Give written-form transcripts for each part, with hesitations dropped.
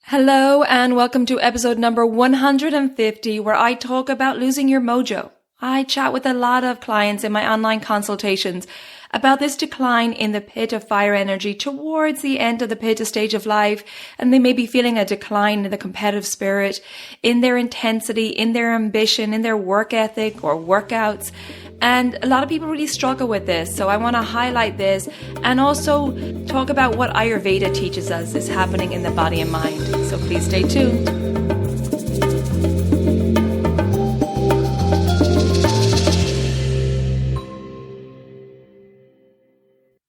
Hello and welcome to episode number 150, where I talk about losing your mojo. I chat with a lot of clients in my online consultations about this decline in the Pitta fire energy towards the end of the Pitta stage of life, and they may be feeling a decline in the competitive spirit, in their intensity, in their ambition, in their work ethic or workouts. And a lot of people really struggle with this, so I want to highlight this and also talk about what Ayurveda teaches us is happening in the body and mind. So please stay tuned.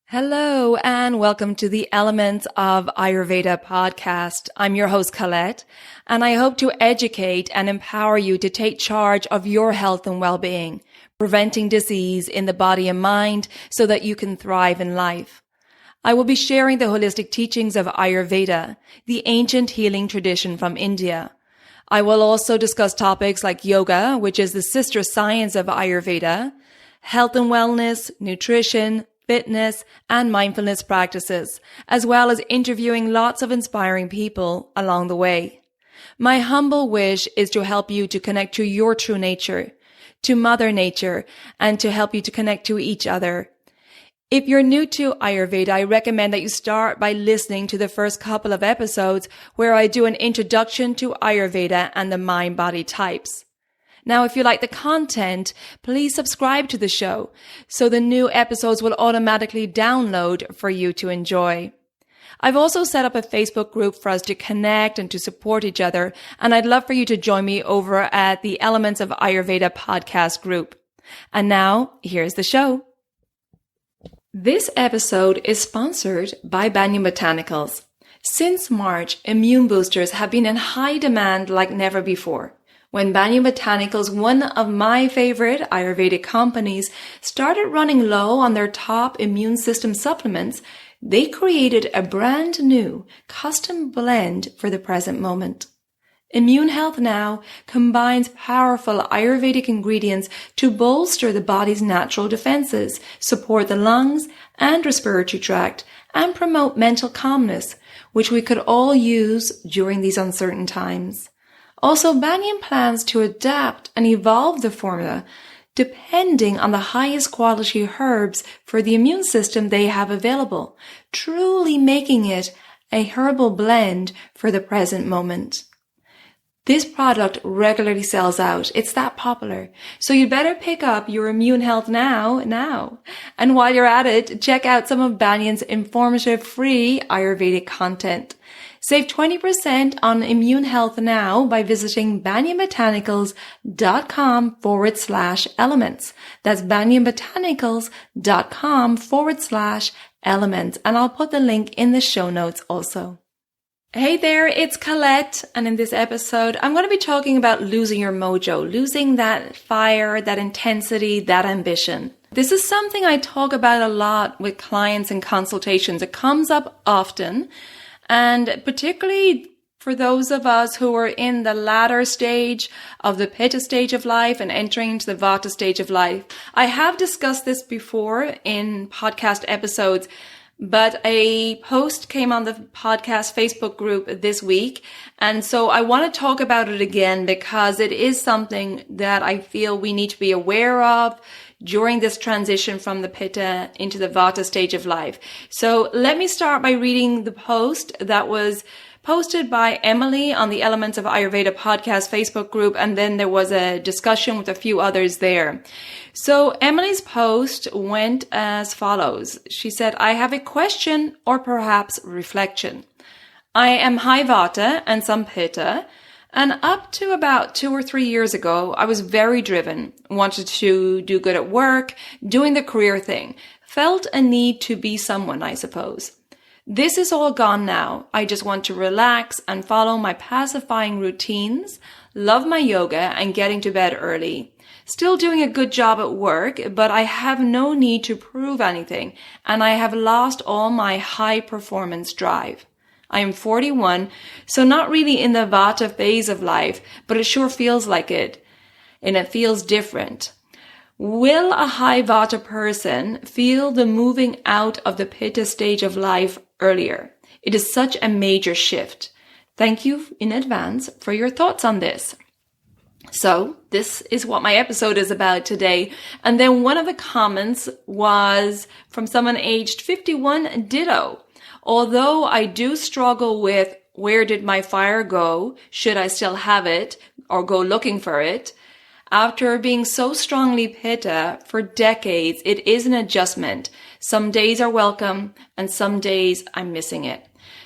Hello and welcome to the Elements of Ayurveda podcast. I'm your host Colette, and I hope to educate and empower you to take charge of your health and well-being, preventing disease in the body and mind so that you can thrive in life. I will be sharing the holistic teachings of Ayurveda, the ancient healing tradition from India. I will also discuss topics like yoga, which is the sister science of Ayurveda, health and wellness, nutrition, fitness, and mindfulness practices, as well as interviewing lots of inspiring people along the way. My humble wish is to help you to connect to your true nature, to Mother Nature, and to help you to connect to each other. If you're new to Ayurveda, I recommend that you start by listening to the first couple of episodes where I do an introduction to Ayurveda and the mind-body types. Now, if you like the content, please subscribe to the show so the new episodes will automatically download for you to enjoy. I've also set up a Facebook group for us to connect and to support each other, and I'd love for you to join me over at the Elements of Ayurveda podcast group. And now, here's the show. This episode is sponsored by Banyan Botanicals. Since March, immune boosters have been in high demand like never before. When Banyan Botanicals, one of my favorite Ayurvedic companies, started running low on their top immune system supplements, they created a brand new custom blend for the present moment. Immune Health Now combines powerful Ayurvedic ingredients to bolster the body's natural defenses, support the lungs and respiratory tract, and promote mental calmness, which we could all use during these uncertain times. Also, Banyan plans to adapt and evolve the formula depending on the highest quality herbs for the immune system they have available, truly making it a herbal blend for the present moment. This product regularly sells out. It's that popular. So you'd better pick up your Immune Health now. And while you're at it, check out some of Banyan's informative free Ayurvedic content. Save 20% on Immune Health Now by visiting banyanbotanicals.com/elements. That's banyanbotanicals.com/elements. And I'll put the link in the show notes also. Hey there, it's Colette, and in this episode, I'm going to be talking about losing your mojo, losing that fire, that intensity, that ambition. This is something I talk about a lot with clients in consultations. It comes up often, and particularly for those of us who are in the latter stage of the Pitta stage of life and entering into the Vata stage of life. I have discussed this before in podcast episodes, but a post came on the podcast Facebook group this week. And so I want to talk about it again because it is something that I feel we need to be aware of during this transition from the Pitta into the Vata stage of life. So let me start by reading the post that was posted by Emily on the Elements of Ayurveda podcast Facebook group, and then there was a discussion with a few others there. So Emily's post went as follows. She said, I have a question or perhaps reflection. I am high Vata and some Pitta, and up to about 2 or 3 years ago, I was very driven, wanted to do good at work, doing the career thing, felt a need to be someone, I suppose. This is all gone now. I just want to relax and follow my pacifying routines, love my yoga and getting to bed early. Still doing a good job at work, but I have no need to prove anything, and I have lost all my high performance drive. I am 41, so not really in the Vata phase of life, but it sure feels like it, and it feels different. Will a high Vata person feel the moving out of the Pitta stage of life earlier? It is such a major shift. Thank you in advance for your thoughts on this. So this is what my episode is about today. And then one of the comments was from someone aged 51, ditto. Although I do struggle with where did my fire go? Should I still have it or go looking for it? After being so strongly Pitta for decades, it is an adjustment. Some days are welcome and some days I'm missing it.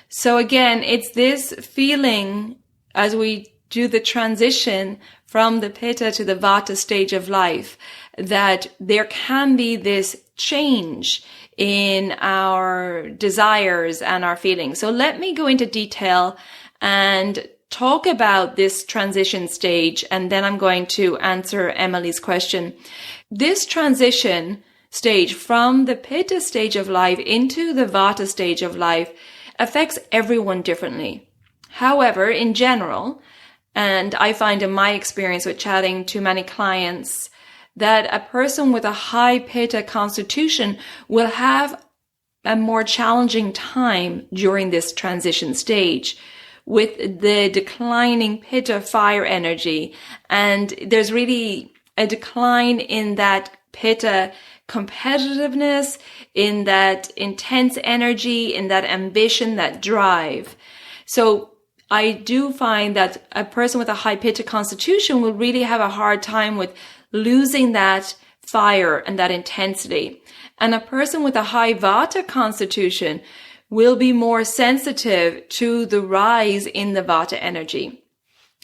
So again, it's this feeling as we do the transition from the Pitta to the Vata stage of life that there can be this change in our desires and our feelings. So let me go into detail and talk about this transition stage, and then I'm going to answer Emily's question. This transition stage from the Pitta stage of life into the Vata stage of life affects everyone differently. However, in general, and I find in my experience with chatting to many clients that a person with a high Pitta constitution will have a more challenging time during this transition stage with the declining Pitta fire energy. And there's really a decline in that Pitta competitiveness, in that intense energy, in that ambition, that drive. So I do find that a person with a high Pitta constitution will really have a hard time with losing that fire and that intensity. And a person with a high Vata constitution will be more sensitive to the rise in the Vata energy.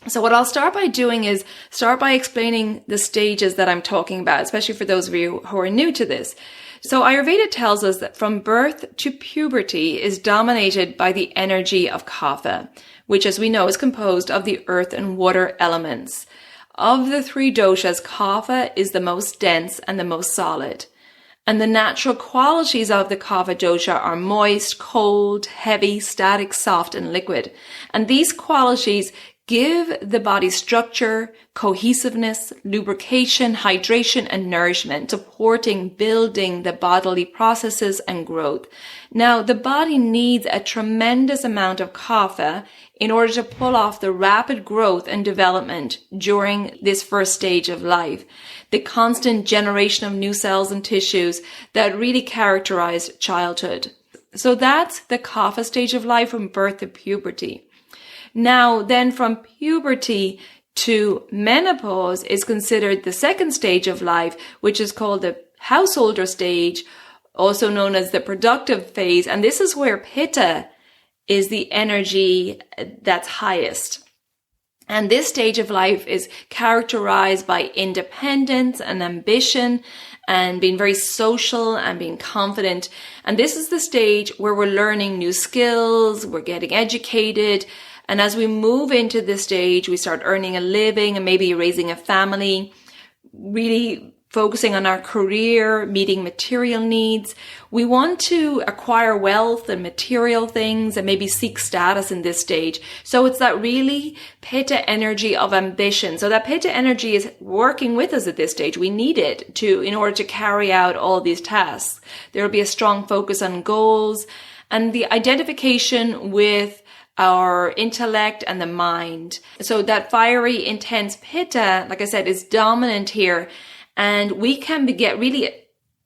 So what I'll start by doing is start by explaining the stages that I'm talking about, especially for those of you who are new to this. So Ayurveda tells us that from birth to puberty is dominated by the energy of Kapha, which, as we know, is composed of the earth and water elements. Of the three doshas, Kapha is the most dense and the most solid. And the natural qualities of the Kapha dosha are moist, cold, heavy, static, soft, and liquid. And these qualities give the body structure, cohesiveness, lubrication, hydration, and nourishment, supporting, building the bodily processes and growth. Now, the body needs a tremendous amount of Kapha in order to pull off the rapid growth and development during this first stage of life, the constant generation of new cells and tissues that really characterize childhood. So that's the Kapha stage of life from birth to puberty. Now, then from puberty to menopause is considered the second stage of life, which is called the householder stage, also known as the productive phase. And this is where Pitta is the energy that's highest. And this stage of life is characterized by independence and ambition and being very social and being confident. And this is the stage where we're learning new skills, we're getting educated. And as we move into this stage, we start earning a living and maybe raising a family, really focusing on our career, meeting material needs. We want to acquire wealth and material things and maybe seek status in this stage. So it's that really Pitta energy of ambition. So that Pitta energy is working with us at this stage. We need it in order to carry out all these tasks. There will be a strong focus on goals and the identification with our intellect and the mind. So that fiery, intense Pitta, like I said, is dominant here. And we can get really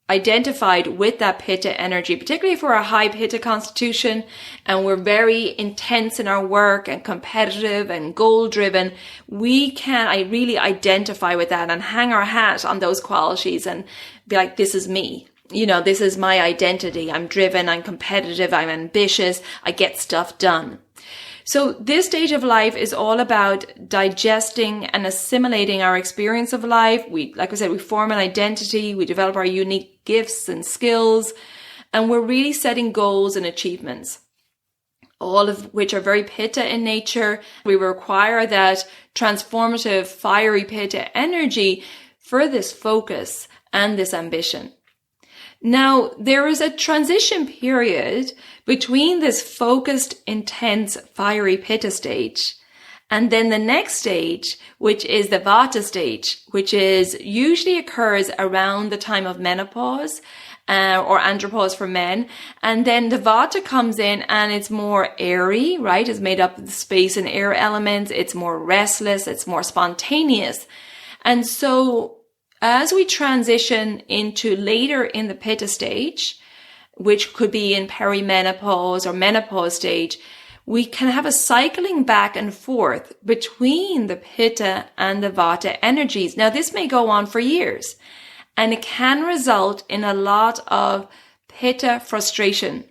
identified with that Pitta energy, particularly if we're a high Pitta constitution and we're very intense in our work and competitive and goal driven. I really identify with that and hang our hat on those qualities and be like, this is me. This is my identity. I'm driven, I'm competitive, I'm ambitious, I get stuff done. So this stage of life is all about digesting and assimilating our experience of life. Like I said, we form an identity, we develop our unique gifts and skills, and we're really setting goals and achievements, all of which are very Pitta in nature. We require that transformative, fiery Pitta energy for this focus and this ambition. Now, there is a transition period between this focused, intense, fiery Pitta stage and then the next stage, which is the Vata stage, which usually occurs around the time of menopause or andropause for men. And then the Vata comes in and it's more airy, right? It's made up of the space and air elements. It's more restless. It's more spontaneous. And so as we transition into later in the Pitta stage, which could be in perimenopause or menopause stage, we can have a cycling back and forth between the Pitta and the Vata energies. Now, this may go on for years, and it can result in a lot of Pitta frustration,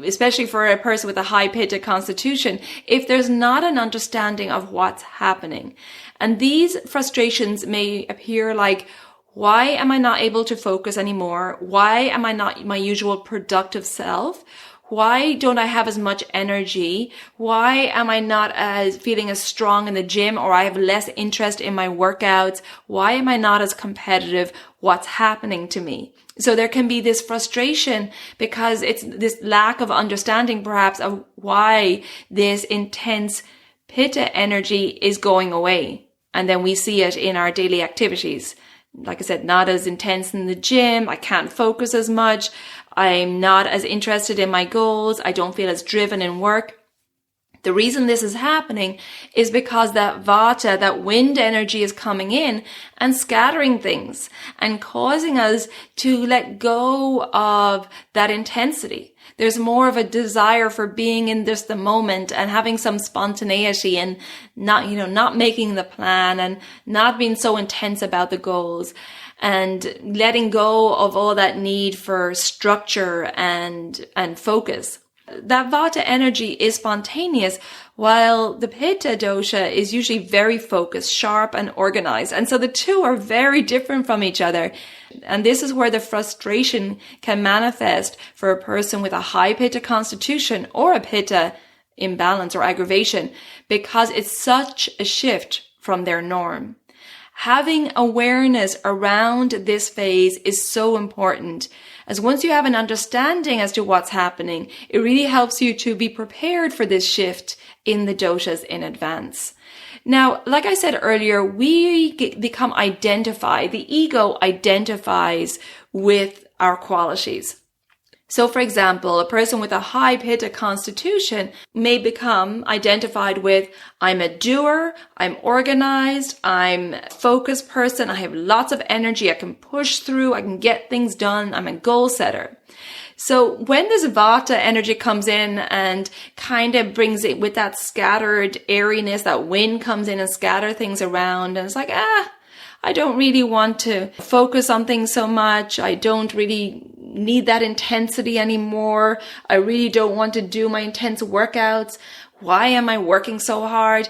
especially for a person with a high Pitta constitution, if there's not an understanding of what's happening. And these frustrations may appear like, why am I not able to focus anymore? Why am I not my usual productive self? Why don't I have as much energy? Why am I not feeling as strong in the gym, or I have less interest in my workouts? Why am I not as competitive? What's happening to me? So there can be this frustration because it's this lack of understanding perhaps of why this intense Pitta energy is going away. And then we see it in our daily activities. Like I said, not as intense in the gym. I can't focus as much. I'm not as interested in my goals. I don't feel as driven in work. The reason this is happening is because that Vata, that wind energy, is coming in and scattering things and causing us to let go of that intensity. There's more of a desire for being in just the moment and having some spontaneity and not making the plan and not being so intense about the goals and letting go of all that need for structure and focus. That Vata energy is spontaneous, while the Pitta dosha is usually very focused, sharp, and organized. And so the two are very different from each other. And this is where the frustration can manifest for a person with a high Pitta constitution or a Pitta imbalance or aggravation, because it's such a shift from their norm. Having awareness around this phase is so important, as once you have an understanding as to what's happening, it really helps you to be prepared for this shift in the doshas in advance. Now, like I said earlier, we become identified, the ego identifies with our qualities. So, for example, a person with a high Pitta constitution may become identified with, I'm a doer, I'm organized, I'm a focused person, I have lots of energy, I can push through, I can get things done, I'm a goal setter. So when this Vata energy comes in and kind of brings it with that scattered airiness, that wind comes in and scatter things around, and it's like, I don't really want to focus on things so much. I don't really need that intensity anymore. I really don't want to do my intense workouts. Why am I working so hard?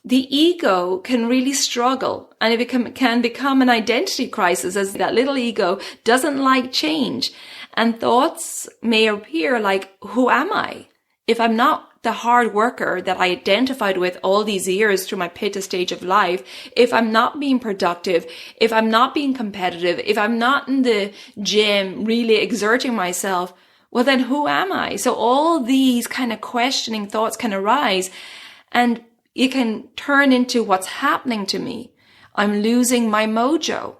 The ego can really struggle, and it can become an identity crisis, as that little ego doesn't like change. And thoughts may appear like, who am I? If I'm not the hard worker that I identified with all these years through my Pitta stage of life, if I'm not being productive, if I'm not being competitive, if I'm not in the gym really exerting myself, well then who am I? So all these kind of questioning thoughts can arise, and it can turn into what's happening to me. I'm losing my mojo.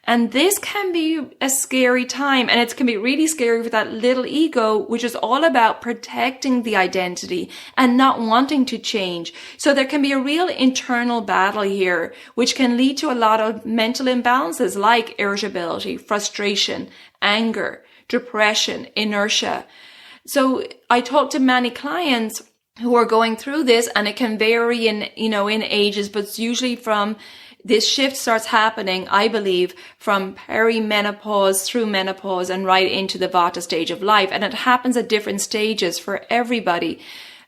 And this can be a scary time, and it can be really scary for that little ego, which is all about protecting the identity and not wanting to change. So there can be a real internal battle here, which can lead to a lot of mental imbalances like irritability, frustration, anger, depression, inertia. So I talk to many clients who are going through this, and it can vary in ages, but it's usually from this shift starts happening, I believe, from perimenopause through menopause and right into the Vata stage of life. And it happens at different stages for everybody.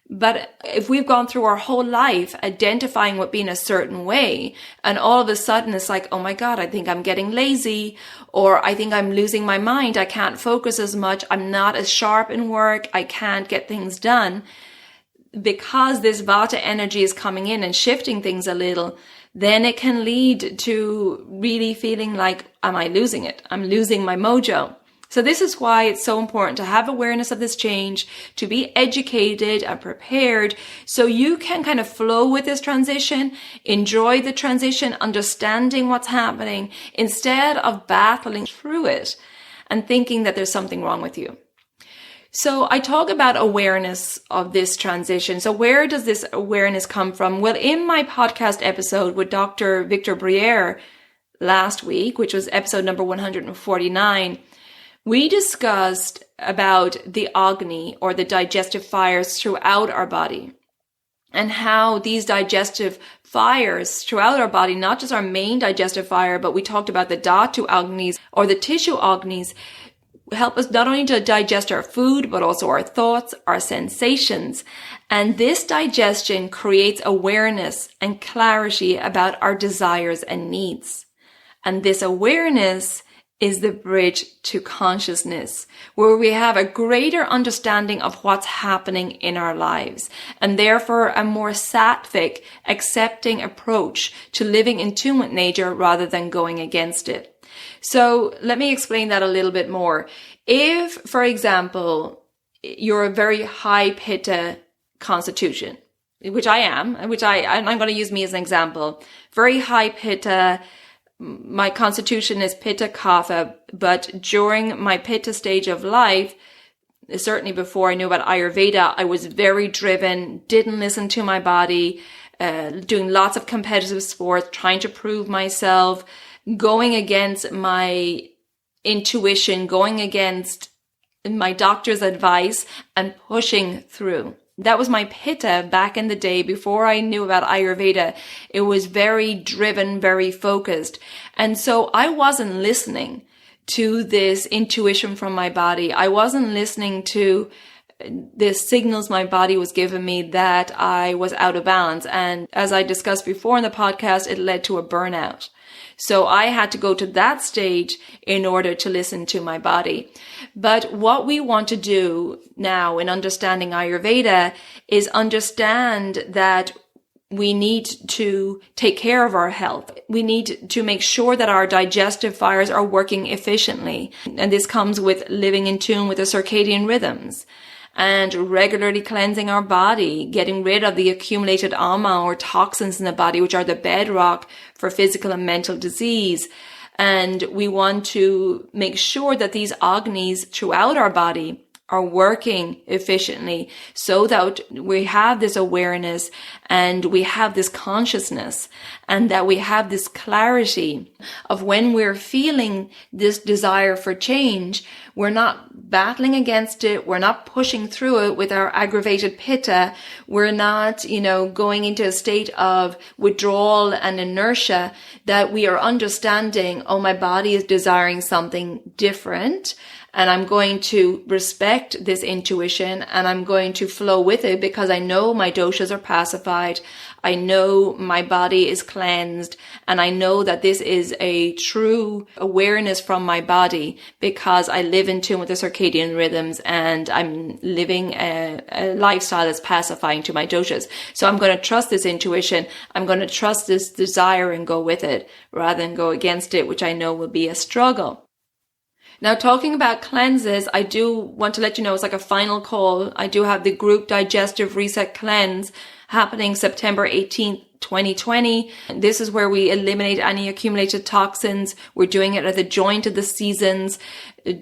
But if we've gone through our whole life identifying what being a certain way, and all of a sudden it's like, oh my God, I think I'm getting lazy, or I think I'm losing my mind, I can't focus as much, I'm not as sharp in work, I can't get things done. Because this Vata energy is coming in and shifting things a little, then it can lead to really feeling like, am I losing it? I'm losing my mojo. So this is why it's so important to have awareness of this change, to be educated and prepared so you can kind of flow with this transition, enjoy the transition, understanding what's happening instead of battling through it. and thinking that there's something wrong with you. So I talk about awareness of this transition. So where does this awareness come from? Well, in my podcast episode with Dr. Victor Briere last week, which was episode number 149, we discussed about the Agni, or the digestive fires throughout our body, and how these digestive fires throughout our body, not just our main digestive fire, but we talked about the Dhatu Agnis, or the tissue Agnis, help us not only to digest our food, but also our thoughts, our sensations. And this digestion creates awareness and clarity about our desires and needs. And this awareness is the bridge to consciousness, where we have a greater understanding of what's happening in our lives, and therefore a more sattvic, accepting approach to living in tune with nature rather than going against it. So let me explain that a little bit more. If, for example, you're a very high Pitta constitution, which I am, I'm going to use me as an example, very high Pitta. My constitution is Pitta Kapha, but during my Pitta stage of life, certainly before I knew about Ayurveda, I was very driven, didn't listen to my body, doing lots of competitive sports, trying to prove myself, going against my intuition, going against my doctor's advice, and pushing through. That was my Pitta back in the day before I knew about Ayurveda. It was very driven, very focused. And so I wasn't listening to this intuition from my body. I wasn't listening to the signals my body was giving me that I was out of balance. And as I discussed before in the podcast, it led to a burnout. So I had to go to that stage in order to listen to my body. But what we want to do now in understanding Ayurveda is understand that we need to take care of our health. We need to make sure that our digestive fires are working efficiently. And this comes with living in tune with the circadian rhythms, and regularly cleansing our body, getting rid of the accumulated ama, or toxins in the body, which are the bedrock for physical and mental disease. And we want to make sure that these Agnis throughout our body are working efficiently, so that we have this awareness and we have this consciousness, and that we have this clarity of when we're feeling this desire for change, we're not battling against it. We're not pushing through it with our aggravated Pitta. We're not, going into a state of withdrawal and inertia, that we are understanding, oh, my body is desiring something different. And I'm going to respect this intuition, and I'm going to flow with it, because I know my doshas are pacified. I know my body is cleansed, and I know that this is a true awareness from my body, because I live in tune with the circadian rhythms, and I'm living a lifestyle that's pacifying to my doshas. So I'm going to trust this intuition. I'm going to trust this desire and go with it rather than go against it, which I know will be a struggle. Now, talking about cleanses, I do want to let you know it's like a final call. I do have the group Digestive Reset Cleanse happening September 18th, 2020. This is where we eliminate any accumulated toxins. We're doing it at the joint of the seasons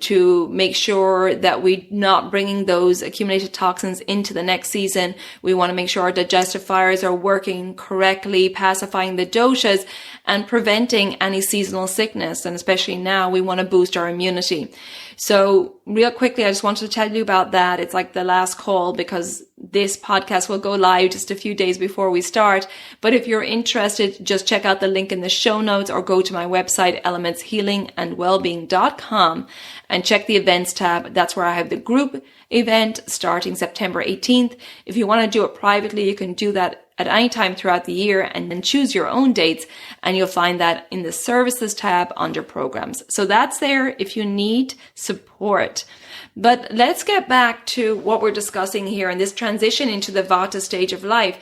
to make sure that we're not bringing those accumulated toxins into the next season. We want to make sure our digestive fires are working correctly, pacifying the doshas and preventing any seasonal sickness. And especially now, we want to boost our immunity. So real quickly, I just wanted to tell you about that. It's like the last call, because this podcast will go live just a few days before we start. But if you're interested, just check out the link in the show notes, or go to my website, elementshealingandwellbeing.com, and check the events tab. That's where I have the group event starting September 18th. If you want to do it privately, you can do that at any time throughout the year, and then choose your own dates, and you'll find that in the services tab under programs. So that's there if you need support. But let's get back to what we're discussing here in this transition into the Vata stage of life.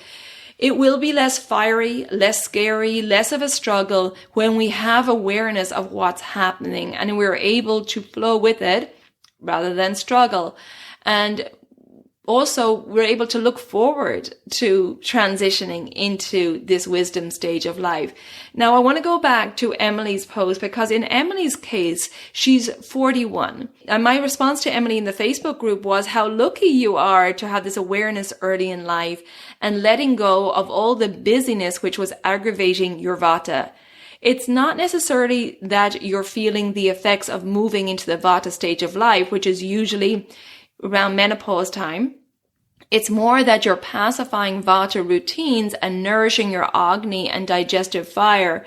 It will be less fiery, less scary, less of a struggle when we have awareness of what's happening, and we're able to flow with it rather than struggle. And also we're able to look forward to transitioning into this wisdom stage of life. Now, I want to go back to Emily's post, because in Emily's case, she's 41. And my response to Emily in the Facebook group was how lucky you are to have this awareness early in life and letting go of all the busyness which was aggravating your Vata. It's not necessarily that you're feeling the effects of moving into the Vata stage of life, which is usually around menopause time. It's more that you're pacifying Vata routines and nourishing your Agni and digestive fire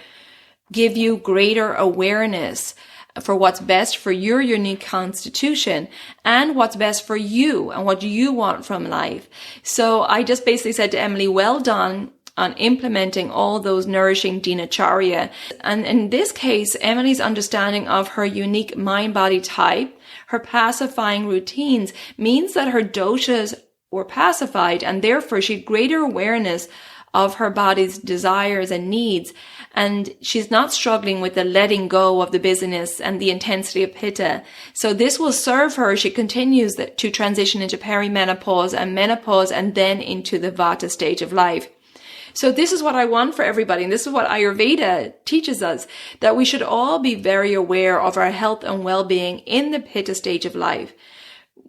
give you greater awareness for what's best for your unique constitution and what's best for you and what you want from life. So I just basically said to Emily, well done on implementing all those nourishing dinacharya. And in this case, Emily's understanding of her unique mind-body type, her pacifying routines, means that her doshas were pacified, and therefore she had greater awareness of her body's desires and needs. And she's not struggling with the letting go of the busyness and the intensity of Pitta. So this will serve her. She continues to transition into perimenopause and menopause and then into the Vata stage of life. So this is what I want for everybody. And this is what Ayurveda teaches us, that we should all be very aware of our health and well-being in the Pitta stage of life.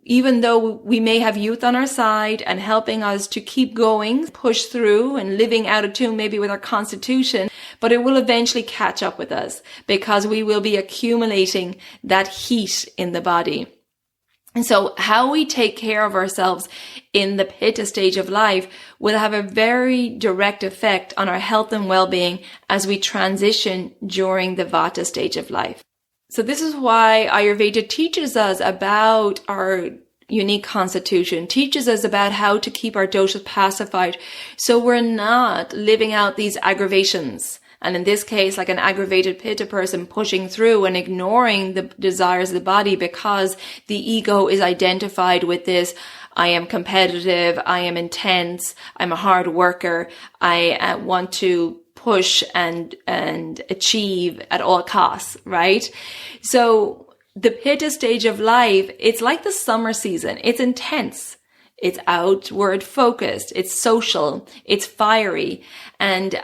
Even though we may have youth on our side and helping us to keep going, push through and living out of tune maybe with our constitution, but it will eventually catch up with us because we will be accumulating that heat in the body. And so how we take care of ourselves in the Pitta stage of life will have a very direct effect on our health and well-being as we transition during the Vata stage of life. So this is why Ayurveda teaches us about our unique constitution, teaches us about how to keep our doshas pacified so we're not living out these aggravations. And in this case, like an aggravated Pitta person pushing through and ignoring the desires of the body because the ego is identified with this, I am competitive, I am intense, I'm a hard worker, I want to push and achieve at all costs, right? So the Pitta stage of life, it's like the summer season. It's intense. It's outward focused. It's social. It's fiery. And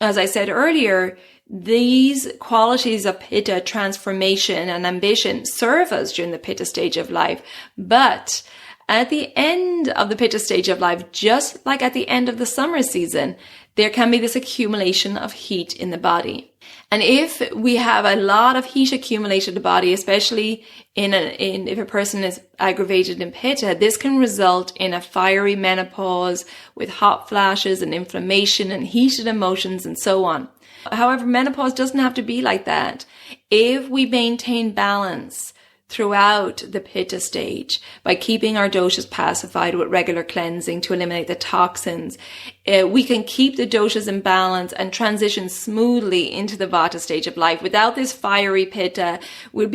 as I said earlier, these qualities of Pitta, transformation and ambition, serve us during the Pitta stage of life. But at the end of the Pitta stage of life, just like at the end of the summer season, there can be this accumulation of heat in the body. And if we have a lot of heat accumulated in the body, especially if a person is aggravated in Pitta, this can result in a fiery menopause with hot flashes and inflammation and heated emotions and so on. However, menopause doesn't have to be like that. If we maintain balance throughout the Pitta stage by keeping our doshas pacified with regular cleansing to eliminate the toxins, we can keep the doshas in balance and transition smoothly into the Vata stage of life. Without this fiery Pitta, we'll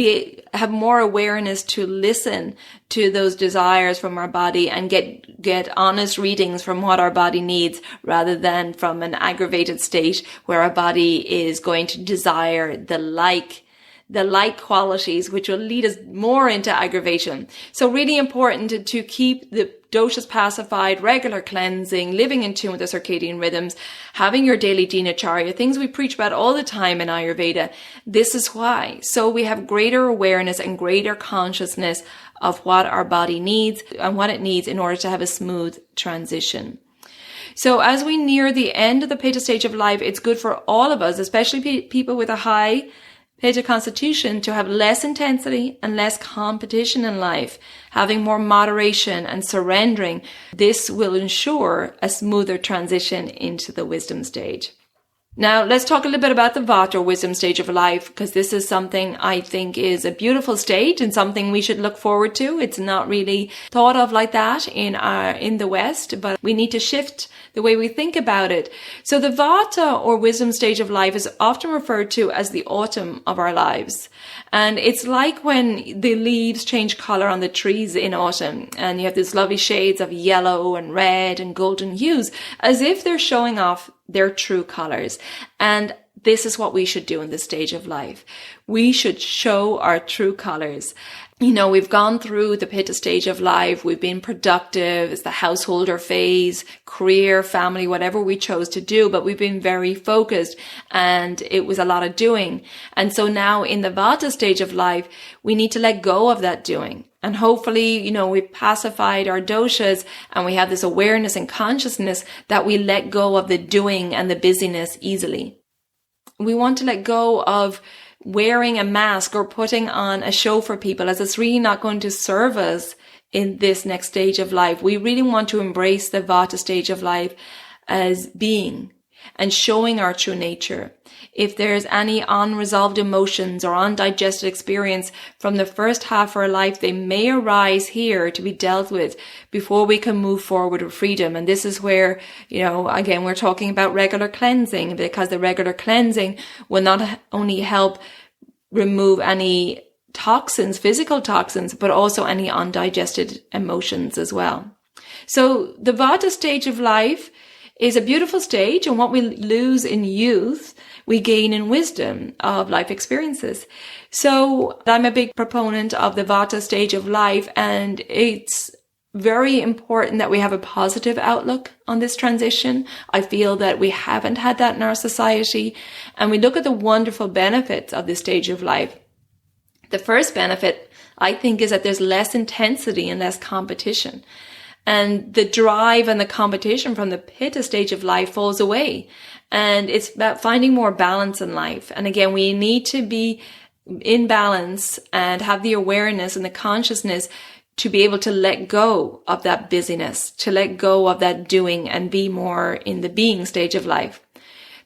have more awareness to listen to those desires from our body and get honest readings from what our body needs, rather than from an aggravated state where our body is going to desire the like qualities, which will lead us more into aggravation. So really important to keep the doshas pacified, regular cleansing, living in tune with the circadian rhythms, having your daily dinacharya, things we preach about all the time in Ayurveda. This is why. So we have greater awareness and greater consciousness of what our body needs and what it needs in order to have a smooth transition. So as we near the end of the Pitta stage of life, it's good for all of us, especially people with a high Pitta constitution, to have less intensity and less competition in life, having more moderation and surrendering. This will ensure a smoother transition into the wisdom stage. Now, let's talk a little bit about the Vata or wisdom stage of life, because this is something I think is a beautiful stage and something we should look forward to. It's not really thought of like that in the West, but we need to shift the way we think about it. So the Vata or wisdom stage of life is often referred to as the autumn of our lives. And it's like when the leaves change color on the trees in autumn, and you have these lovely shades of yellow and red and golden hues, as if they're showing off their true colors. And this is what we should do in this stage of life. We should show our true colors. We've gone through the Pitta stage of life. We've been productive. It's the householder phase, career, family, whatever we chose to do, but we've been very focused and it was a lot of doing. And so now in the Vata stage of life, we need to let go of that doing. And hopefully, we've pacified our doshas and we have this awareness and consciousness that we let go of the doing and the busyness easily. We want to let go of wearing a mask or putting on a show for people, as it's really not going to serve us in this next stage of life. We really want to embrace the Vata stage of life as being and showing our true nature. If there's any unresolved emotions or undigested experience from the first half of our life, they may arise here to be dealt with before we can move forward with freedom. And this is where, again, we're talking about regular cleansing, because the regular cleansing will not only help remove any toxins, physical toxins, but also any undigested emotions as well. So the Vata stage of life is a beautiful stage, and what we lose in youth, we gain in wisdom of life experiences. So I'm a big proponent of the Vata stage of life, and it's very important that we have a positive outlook on this transition. I feel that we haven't had that in our society, and we look at the wonderful benefits of this stage of life. The first benefit, I think, is that there's less intensity and less competition. And the drive and the competition from the Pitta stage of life falls away. And it's about finding more balance in life. And again, we need to be in balance and have the awareness and the consciousness to be able to let go of that busyness, to let go of that doing and be more in the being stage of life.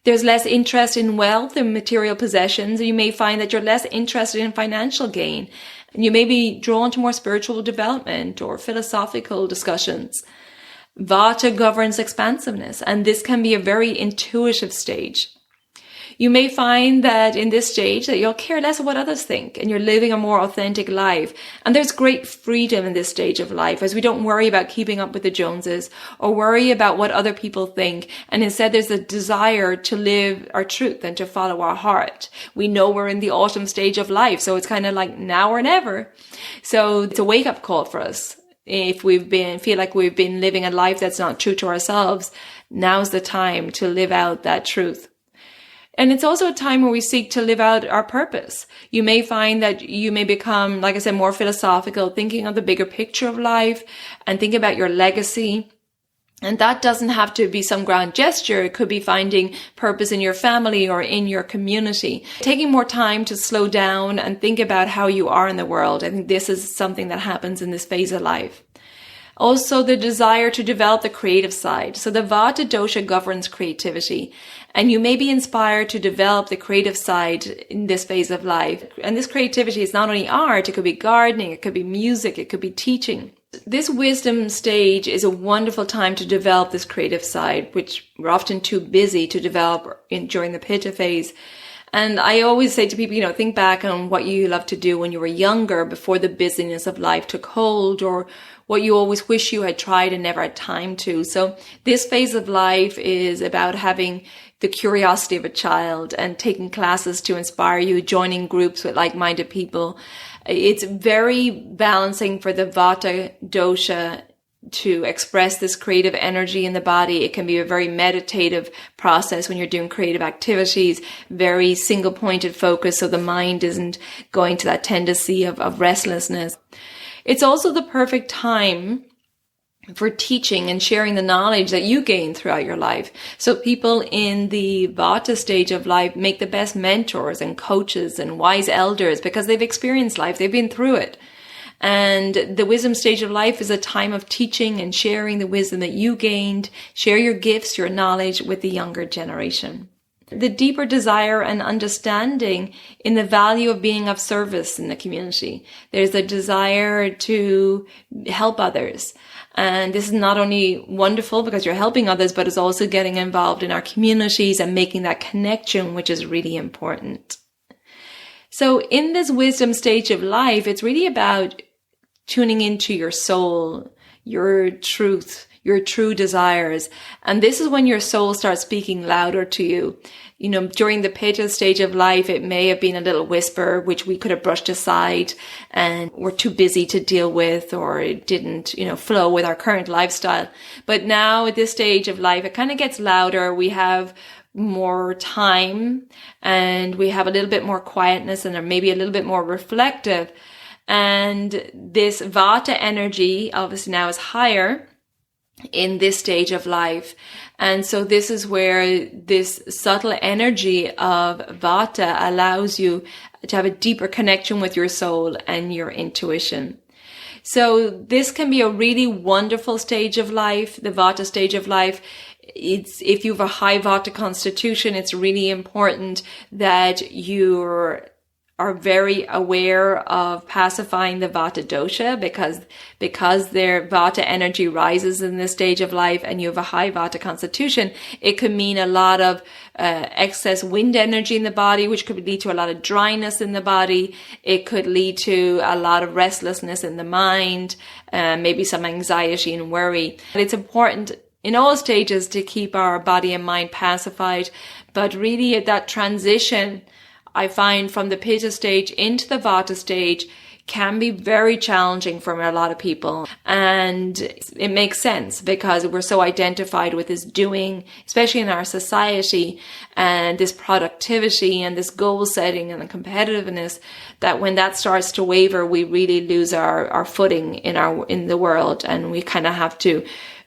There's less interest in wealth and material possessions. You may find that you're less interested in financial gain. You may be drawn to more spiritual development or philosophical discussions. Vata governs expansiveness, and this can be a very intuitive stage. You may find that in this stage that you'll care less of what others think and you're living a more authentic life. And there's great freedom in this stage of life, as we don't worry about keeping up with the Joneses or worry about what other people think. And instead there's a desire to live our truth and to follow our heart. We know we're in the autumn stage of life, so it's kind of like now or never. So it's a wake up call for us. If feel like we've been living a life that's not true to ourselves, now's the time to live out that truth. And it's also a time where we seek to live out our purpose. You may find that you may become, like I said, more philosophical, thinking of the bigger picture of life and think about your legacy. And that doesn't have to be some grand gesture. It could be finding purpose in your family or in your community. Taking more time to slow down and think about how you are in the world. I think this is something that happens in this phase of life. Also, the desire to develop the creative side. So the Vata dosha governs creativity, and you may be inspired to develop the creative side in this phase of life. And this creativity is not only art, it could be gardening, it could be music, it could be teaching. This wisdom stage is a wonderful time to develop this creative side, which we're often too busy to develop during the Pitta phase. And I always say to people, think back on what you loved to do when you were younger, before the busyness of life took hold, or what you always wish you had tried and never had time to. So this phase of life is about having the curiosity of a child and taking classes to inspire you, joining groups with like-minded people. It's very balancing for the Vata dosha to express this creative energy in the body. It can be a very meditative process when you're doing creative activities, very single-pointed focus, so the mind isn't going to that tendency of restlessness. It's also the perfect time for teaching and sharing the knowledge that you gain throughout your life. So people in the Vata stage of life make the best mentors and coaches and wise elders because they've experienced life, they've been through it. And the wisdom stage of life is a time of teaching and sharing the wisdom that you gained. Share your gifts, your knowledge with the younger generation. The deeper desire and understanding in the value of being of service in the community. There's a desire to help others. And this is not only wonderful because you're helping others, but it's also getting involved in our communities and making that connection, which is really important. So in this wisdom stage of life, it's really about tuning into your soul, your truth, your true desires. And this is when your soul starts speaking louder to you. You know, during the Pitta stage of life, it may have been a little whisper, which we could have brushed aside and we're too busy to deal with, or it didn't, flow with our current lifestyle. But now at this stage of life, it kind of gets louder. We have more time and we have a little bit more quietness and are maybe a little bit more reflective. And this Vata energy obviously now is higher in this stage of life. And so this is where this subtle energy of Vata allows you to have a deeper connection with your soul and your intuition. So this can be a really wonderful stage of life, the Vata stage of life. If you have a high Vata constitution, it's really important that you are very aware of pacifying the Vata dosha, because their Vata energy rises in this stage of life and you have a high Vata constitution. It could mean a lot of excess wind energy in the body, which could lead to a lot of dryness in the body. It could lead to a lot of restlessness in the mind, maybe some anxiety and worry. And it's important in all stages to keep our body and mind pacified, but really at that transition, I find from the Pitta stage into the Vata stage can be very challenging for a lot of people. And it makes sense because we're so identified with this doing, especially in our society, and this productivity and this goal setting and the competitiveness, that when that starts to waver, we really lose our footing in the world, and we kind of have to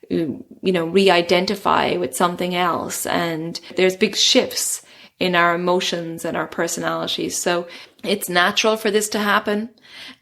re-identify with something else. And there's big shifts in our emotions and our personalities. So it's natural for this to happen.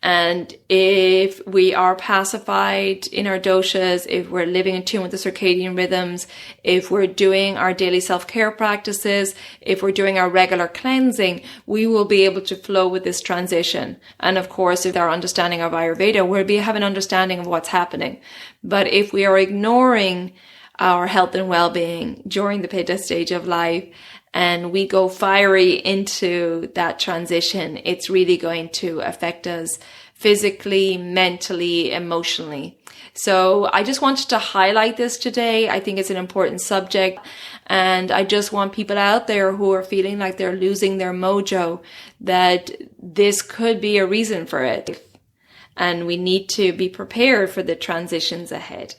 And if we are pacified in our doshas, if we're living in tune with the circadian rhythms, if we're doing our daily self-care practices, if we're doing our regular cleansing, we will be able to flow with this transition. And of course, with our understanding of Ayurveda, we'll have an understanding of what's happening. But if we are ignoring our health and well-being during the Pitta stage of life, and we go fiery into that transition, it's really going to affect us physically, mentally, emotionally. So I just wanted to highlight this today. I think it's an important subject. And I just want people out there who are feeling like they're losing their mojo, that this could be a reason for it. And we need to be prepared for the transitions ahead.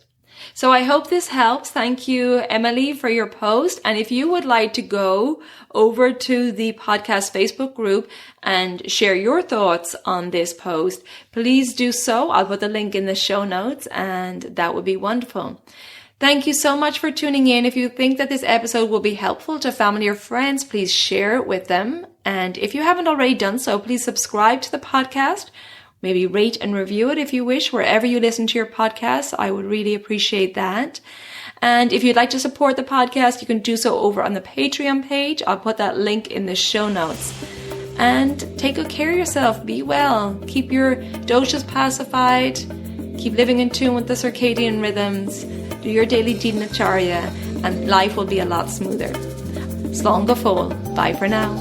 So I hope this helps. Thank you, Emily, for your post. And if you would like to go over to the podcast Facebook group and share your thoughts on this post, please do so. I'll put the link in the show notes, and that would be wonderful. Thank you so much for tuning in. If you think that this episode will be helpful to family or friends, please share it with them. And if you haven't already done so, please subscribe to the podcast. Maybe rate and review it if you wish, wherever you listen to your podcasts. I would really appreciate that. And if you'd like to support the podcast, you can do so over on the Patreon page. I'll put that link in the show notes. And take good care of yourself. Be well. Keep your doshas pacified. Keep living in tune with the circadian rhythms. Do your daily dinacharya, and life will be a lot smoother. Slán go fóill. Bye for now.